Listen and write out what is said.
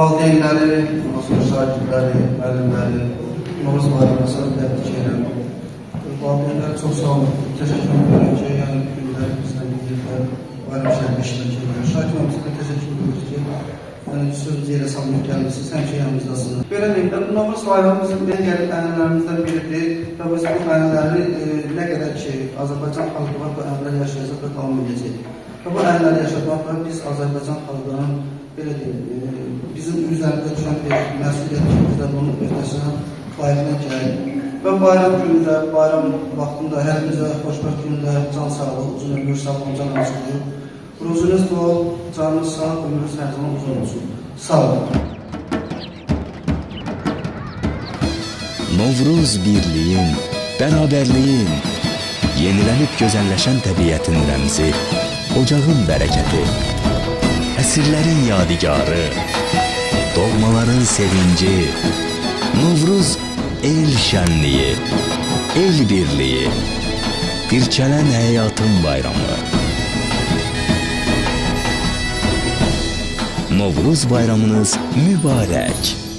valideynləri, şagirdləri, müəllimləri, Novruz bayramına təbrik edirəm. Valideynlərə çox sağ olun, təşəkkür edirəm ki, yəni günlər bizdən birlikdə bayram şəhərində iştirak edirəm. Şagirdlərimizə də təşəkkür edirik ki, sözünüzü yerə salmaq gəlmişsiniz, həmişə yanımızdasınız. Belə deyim, Novruz bayramı bizim en gəlib ənənələrimizdən biridir və biz bu ənənələri nə qədər ki, Azərbaycan xalqı var, bu ənənələr yaşayacaq və davam edəcək. Və bu ənənələri yaşatmaq və biz Azərbaycan xalqının belə deyim, bizim üzərində düşən bir məsuliyyətimizdə bunun öhdəsindən layiqlə gələk. Və bayram günündə, bayram vaxtında hər bizə xoşbəxt gündə can sağlığı, uzun ömür, sağlıq, can açılır. Ruzunuz bol, canınız sağ, ömrünüz hər zaman uzun olsun. Sağ olun. Novruz birliyin, beraberliyin, yenilenip güzelleşen təbiətin rəmzi, ocağın bərəkəti, əsrlərin yadigarı, doğmaların sevinci, Novruz el şənliyi, el birliyi, dirçələn həyatın bayramı. Novruz bayramınız mübarək.